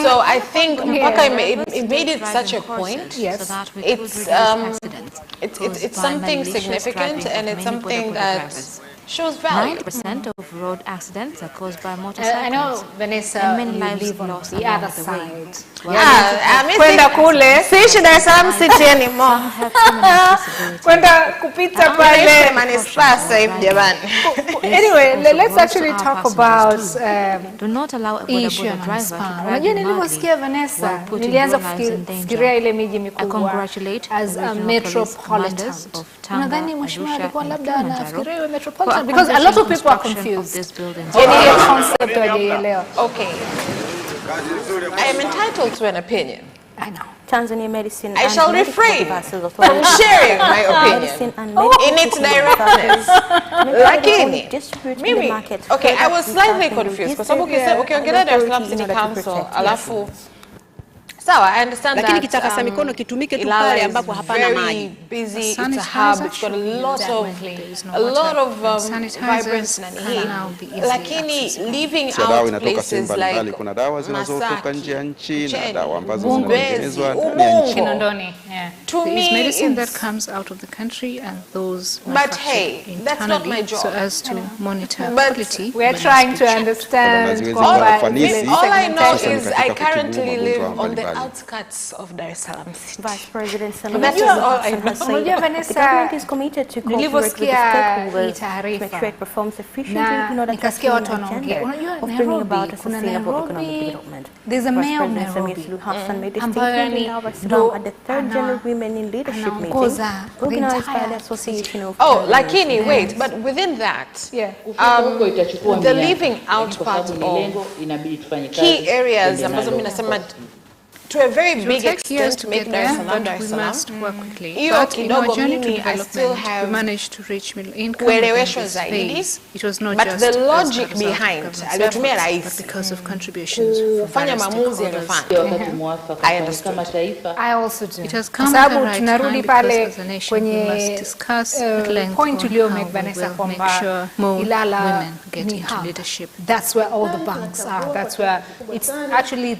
So I think it made it such a point. Yes. It's something significant, and it's something that shows value. 9% of road accidents are caused by motorcycles. I know, Vanessa, and many you lives live on lost the other side. Kwenda kule. Siishi Dar es Salaam City anymore. Kwenda kupita pale. Anyway, let's actually talk about do not allow a boda driver to unajua nilivyosikia Vanessa, nilianza kufikiria ile miji mikubwa as a metropolitan. Unadhani mheshimiwa alikuwa labda anafikiria iwe metropolitan? Because a lot of people are confused. Yani hiyo concept hawajaelewa. Okay. I am entitled to an opinion. I know. Tanzania medicine. I shall refrain from sharing my opinion in its directness. Lakini, mimi, okay, I was slightly confused. Kwa sababu ukiongelea Dar es Salaam City Council, alafu, sawa, I understand that. Lakini kitakasa mikono kitumike tu pale ambapo hapana maji. Busy, it's a hub, it's got a lot of vibrance na hii. Lakini leaving out places like kuna dawa zinazotoka nje ya nchi na dawa ambazo zinatengenezwa ndani ya nchi. Kinondoni, yeah. To me, is medicine that comes out of the country and those that's not my job. So as to monitor quality. We're trying to understand. All I know is I currently live on the outskirts of Dar es Salaam City. Vice President That's all I know. the government is committed to cooperate with the stakeholders to make sure it performs efficiently in order to achieve the agenda of bringing about a sustainable economic development. There's a mayor of Nairobi made a statement at the third General Women in Leadership meeting organized by the Association of Lakini, wait, but within that, the leaving out part of key areas, ambazo mimi nasema to a very big extent to make Dar es Salaam Dar es Salaam. But in our journey to development, we managed to reach middle income space. It was not just the logic behind but because of contributions from various stakeholders. I understood. I also do. It has come at the right time because as a nation we must discuss at length on how we will make sure more women get into leadership. That's where all the banks are. That's where it's actually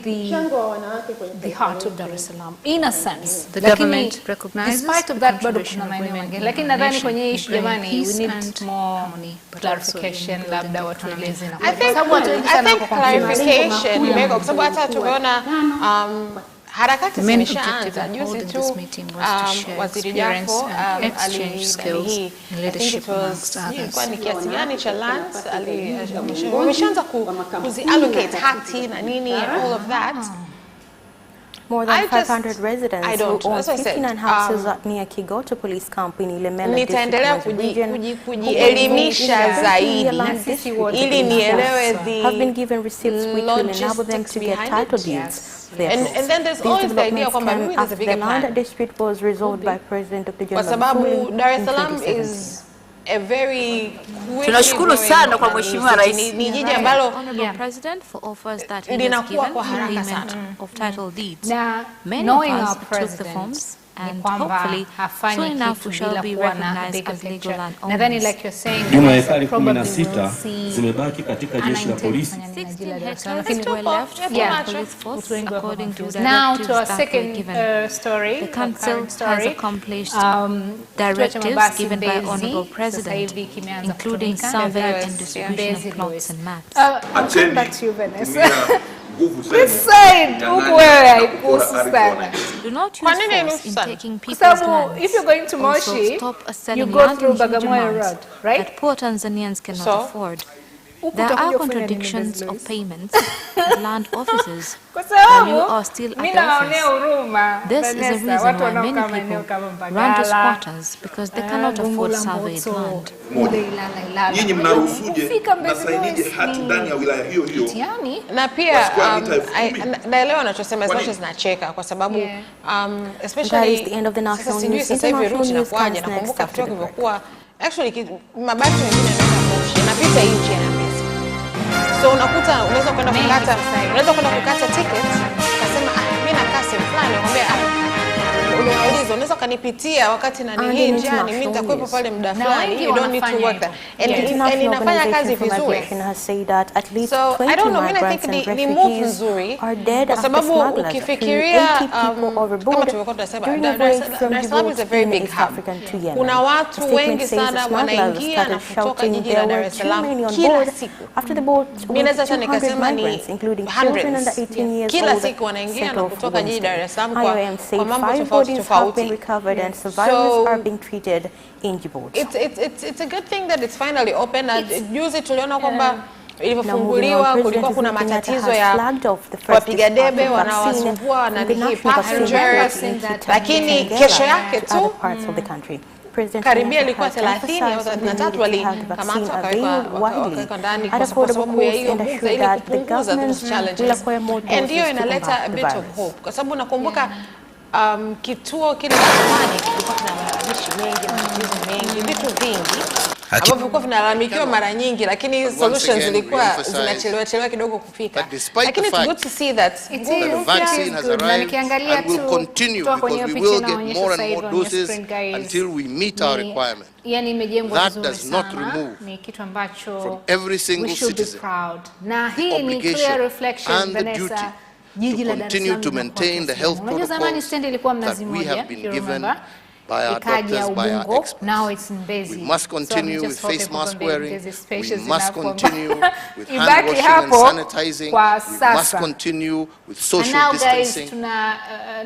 the heart of Dar es Salaam, in a sense. The government recognizes despite of that, bado kuna maeneo mengine. Lakini nadhani kwenye issue jamani, we need more clarification, labda watueleze na I think clarification imeweka kwa sababu hata tumeona harakati zimeshaanza juzi tu. Waziri Jafo skills leadership amongst others. Kwa ni kiasi gani cha lands wameshaanza kuziallocate hati na nini and all of that. More than 500 residents who own 59 houses near Kigoto Police Camp in Ilemela nitaendelea kujielimisha zaidi ili nielewe have been given receipts which will enable them to get title deeds. And then there's always the idea kwamba maybe there's a bigger plan. The dispute was resolved by President of the General. Kwa sababu Dar es Salaam is a very tunashukuru sana kwa mheshimiwa rais. Ni jiji ambalo president for offers that he has given payment of title deeds. Many of us took the forms and hopefully soon enough we shall be recognized as legal landowners. Nadhani like you're saying, jumla ya ekari 16 zimebaki katika jeshi la polisi. 16 hectares were left for police force according to the now to our that second given. story. The council has accomplished directives given by Honorable President, including survey and distribution of plots and maps. I'll come back to you, Vanessa. This side, do not use force in taking people's lands. If you're going to Moshi, you go through Bagamoyo Road, right? That poor Tanzanians cannot afford. There are contradictions of payments to land officers while you are still at the office. This is the reason why many people run to squatters because they cannot afford surveyed land. Nyinyi mnaruhusuje nasaidije hati ndani ya wilaya hiyo hiyo? Na pia naelewa unachosema as much as nacheka kwa sababu especially sasa hivi route inakuaje na kumbuka kitu kilivyokuwa actually mabasi mengine yanaenda Moshi yanapita nje ya mesa. So unakuta unaweza kwenda kukata ticket ukasema mimi nakaa sehemu fulani nakwambia unauliza unaweza wakanipitia wakati na hii njiani, mimi nitakuwepo pale muda fulani, you don't need to work there. And inafanya kazi vizuri. So I don't know, mimi I think ni move nzuri kwa sababu ukifikiria kama tulikuwa tunasema Dar es Salaam is a very big hub. Kuna watu wengi sana wanaingia na kutoka jiji la Dar es Salaam kila siku. Mimi naweza hata nikasema ni hundreds. Kila siku wanaingia na kutoka jiji Dar es Salaam kwa mambo tofauti tofauti. It's a good thing that it's finally open. Juzi tuliona kwamba ilifunguliwa kulikuwa kuna matatizo ya wapiga debe wanawasumbua na hii passengers, lakini kesho yake tu karibia ilikuwa 30 au 33 walikamatwa wakawekwa ndani kwa sababu ya hiyo move ili kupunguza those challenges. And hiyo inaleta a bit of hope kwa sababu nakumbuka kituo kile cha zamani kilikuwa na malalamishi mengi, matatizo mengi, vitu vingi ambavyo vilikuwa vinalalamikiwa mara nyingi, lakini solutions zilikuwa zinachelewa kidogo kufika. Lakini it's good to see that the vaccine has arrived and will continue because we will get more and more doses until we meet our requirement. That does not remove from every single citizen the obligation and the duty to continue to maintain the health protocols that we have been given by our doctors, by our experts. Now it's in Mbezi. We must continue with face mask wearing. We must continue with hand washing and sanitizing. We must continue with social distancing.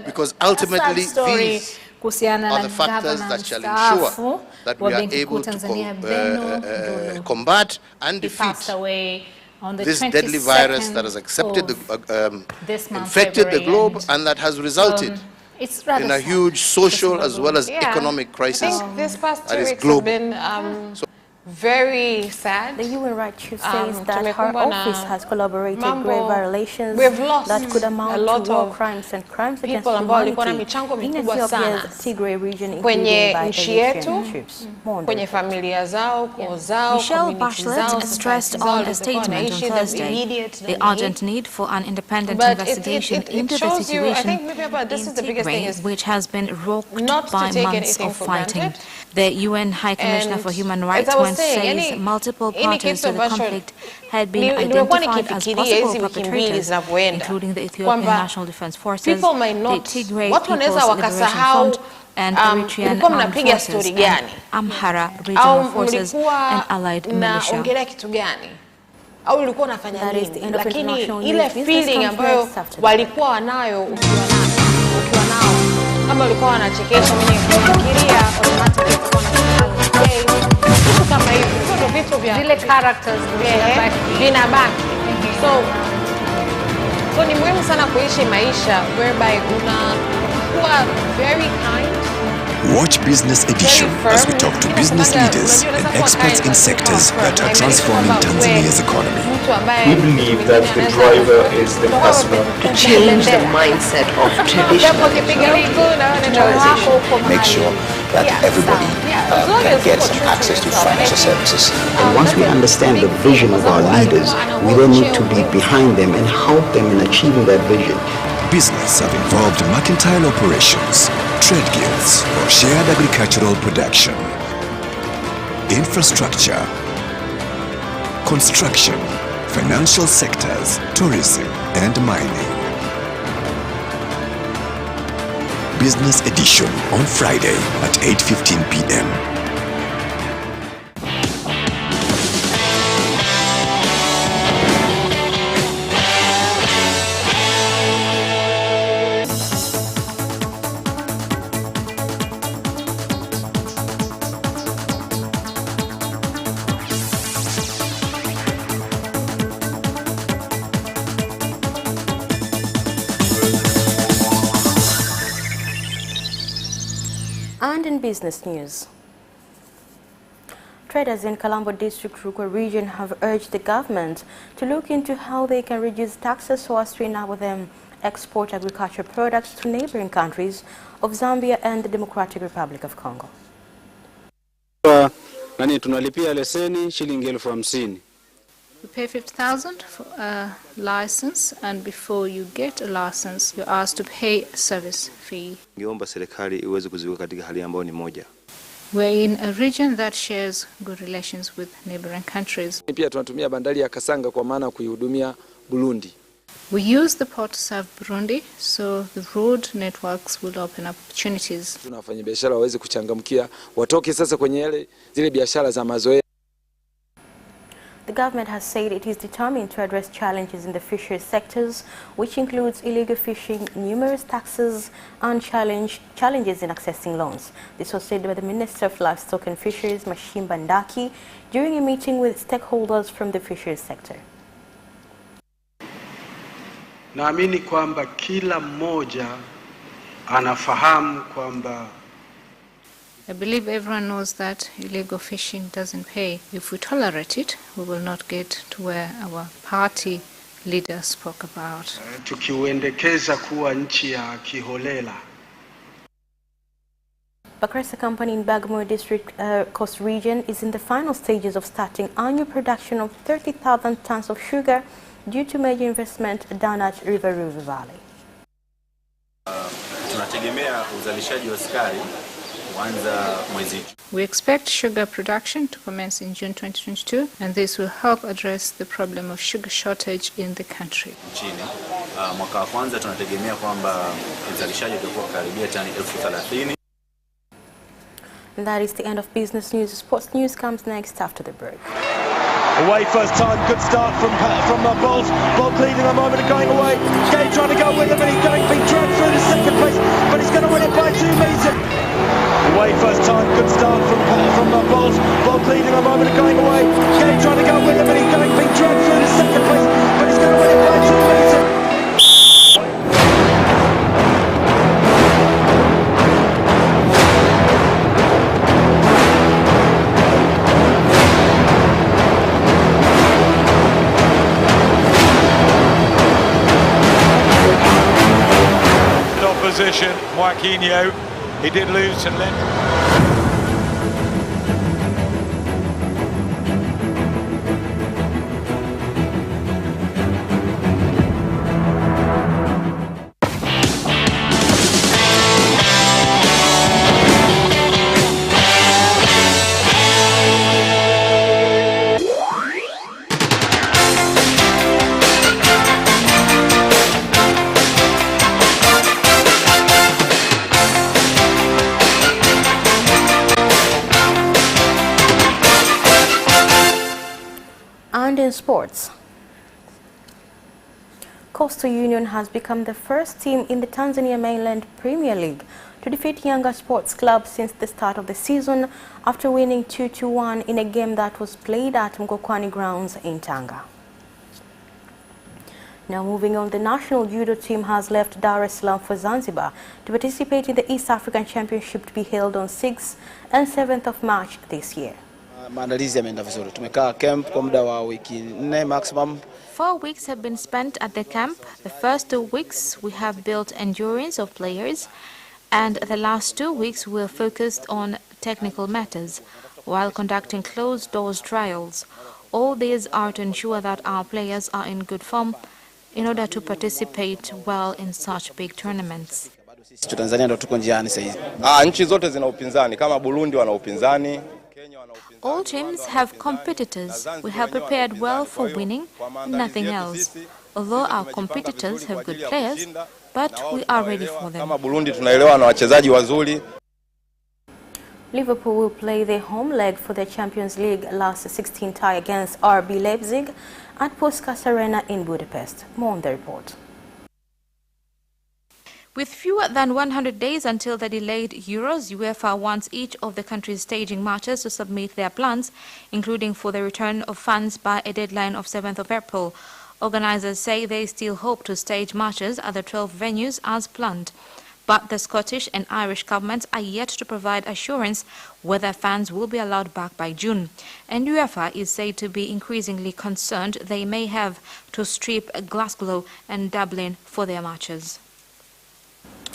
Because ultimately these are the factors that shall ensure that we are able to combat and defeat this deadly virus that has infected the globe and that has resulted in a huge social as well as economic crisis. I think this past 2 weeks have been very sad. The UN Rights Chief says that her office has collaborated grave violations that could amount to war crimes and crimes against humanity in Ethiopia's Tigray region, including by Eritrean troops. Kwenye familia zao, kwa zao, Michelle Bachelet stressed on a statement on Thursday the urgent need for an independent investigation into the situation in Tigray, which has been rocked by months of fighting. The UN High Commissioner for Human Rights says multiple parties to the conflict had been identified as possible perpetrators, including the Ethiopian National Defense Forces, the Tigray People's Liberation Front, and Eritrean Armed Forces, and Amhara Regional Forces, and allied militia. Au ulikuwa unafanya nini? Lakini ile feeling ambayo walikuwa wanayo ukiwa nao kama walikuwa wanachekesha, mwenye kufikiria automatically kama hivi ndio vitu vya zile characters vinabaki. So ni muhimu sana kuishi maisha whereby unakuwa very kind. Watch Business Edition as we talk to business leaders and experts in sectors that are transforming Tanzania's economy. We believe that the driver is the customer. To change the mindset of traditional digitalization. Make sure that everybody can get access to financial services. And once we understand the vision of our leaders, we then need to be behind them and help them in achieving that vision. Business have involved mercantile operations, trade guilds, or shared agricultural production, infrastructure, construction, financial sectors, tourism, and mining. Business Edition on Friday at 8:15 p.m. And in business news, traders in Kalambo District, Rukwa region have urged the government to look into how they can reduce taxes so as to enable them export agricultural products to neighboring countries of Zambia and the Democratic Republic of Congo. Tunalipia leseni shilingi 50,000. You pay 50,000 for a license, and before you get a license, you're asked to pay a service fee. Ningeomba serikali iweze kuziweka katika hali ambayo ni moja. We're in a region that shares good relations with neighboring countries. Pia tunatumia bandari ya Kasanga kwa maana kuihudumia Burundi. We use the port to serve Burundi, so the road networks will open up opportunities. Tunafanya biashara waweze kuchangamkia, watoke sasa kwenye zile biashara za mazoea. The government has said it is determined to address challenges in the fisheries sectors, which includes illegal fishing, numerous taxes, and challenges in accessing loans. This was said by the Minister of Livestock and Fisheries, Mashimba Ndaki, during a meeting with stakeholders from the fisheries sector. Naamini kwamba kila mmoja anafahamu kwamba I believe everyone knows that illegal fishing doesn't pay. If we tolerate it, we will not get to where our party leader spoke about. Tukiuendekeza kuwa nchi ya kiholela. Bakresa Company in Bagamoyo District Coast Region is in the final stages of starting annual production of 30,000 tons of sugar due to major investment down at River Valley. Tunategemea uzalishaji wa sukari kuanza mwezi. We expect sugar production to commence in June 2022, and this will help address the problem of sugar shortage in the country. Nchini mwaka wa kwanza tunategemea kwamba uzalishaji utakuwa karibia tani 30,000. And that is the end of business news. Sports news comes next after the break. Away first time, good start from Bolt. Bolt leading a moment and going away. Gay trying to go with him, and he's being dragged through to second place, but he's going to win it by 2 meters. Away first time, good start from Bolt. Bolt leading a moment and going away. Gay trying to go with him, and he's being dragged through to second place, but he's going to win it by 2 meters. Position, Joaquinho, he did lose and then in sports. Coastal Union has become the first team in the Tanzania Mainland Premier League to defeat Yanga Sports Club since the start of the season after winning 2-1 in a game that was played at Mkokwani grounds in Tanga. Now moving on, the national judo team has left Dar es Salaam for Zanzibar to participate in the East African Championship to be held on 6th and 7th of March this year. Maandalizi yameenda vizuri. Tumekaa camp kwa muda wa wiki 4 maximum. 4 weeks have been spent at the camp. The first 2 weeks we have built endurance of players, and the last 2 weeks we are focused on technical matters while conducting closed-doors trials. All these are to ensure that our players are in good form in order to participate well in such big tournaments. Tanzania ndo tuko njiani sasa hivi. Nchi zote zina upinzani, kama Burundi wana upinzani. All teams have competitors. We have prepared well for winning, nothing else. Although our competitors have good players, but we are ready for them. Kama Burundi tunaelewa na wachezaji wazuri. Liverpool will play their home leg for the Champions League last 16 tie against RB Leipzig at Puskas Arena in Budapest. More on the report. With fewer than 100 days until the delayed Euros, UEFA wants each of the countries staging matches to submit their plans, including for the return of fans by a deadline of 7th of April. Organisers say they still hope to stage matches at the 12 venues as planned. But the Scottish and Irish governments are yet to provide assurance whether fans will be allowed back by June. And UEFA is said to be increasingly concerned they may have to strip Glasgow and Dublin for their matches.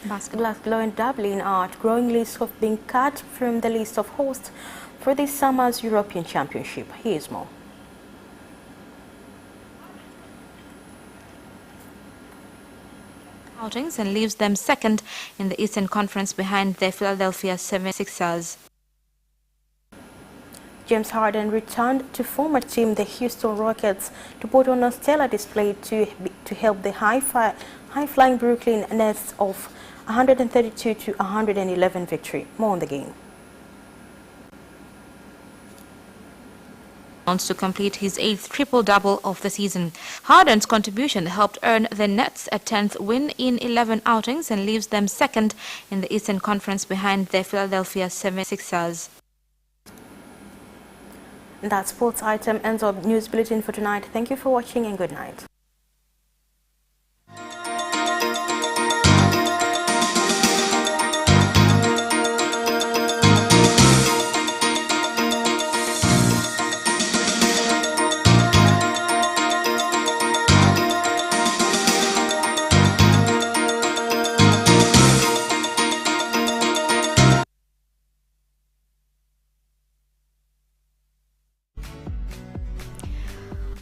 Glasgow and Dublin are at growing lists of being cut from the list of hosts for this summer's European Championship. Here's more. outings and leaves them second in the Eastern Conference behind the Philadelphia 76ers. James Harden returned to former team the Houston Rockets to put on a stellar display to help the high-flying Brooklyn Nets off 132-111 victory. More on the game. To complete his 8th triple-double of the season. Harden's contribution helped earn the Nets a 10th win in 11 outings and leaves them second in the Eastern Conference behind the Philadelphia 76ers. And that sports item ends our news bulletin for tonight. Thank you for watching and good night.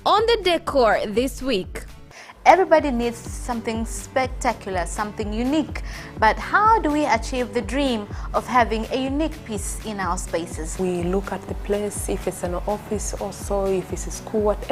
On the decor this week. Everybody needs something spectacular, something unique. But how do we achieve the dream of having a unique piece in our spaces? We look at the place, if it's an office or so, if it's a school, whatever.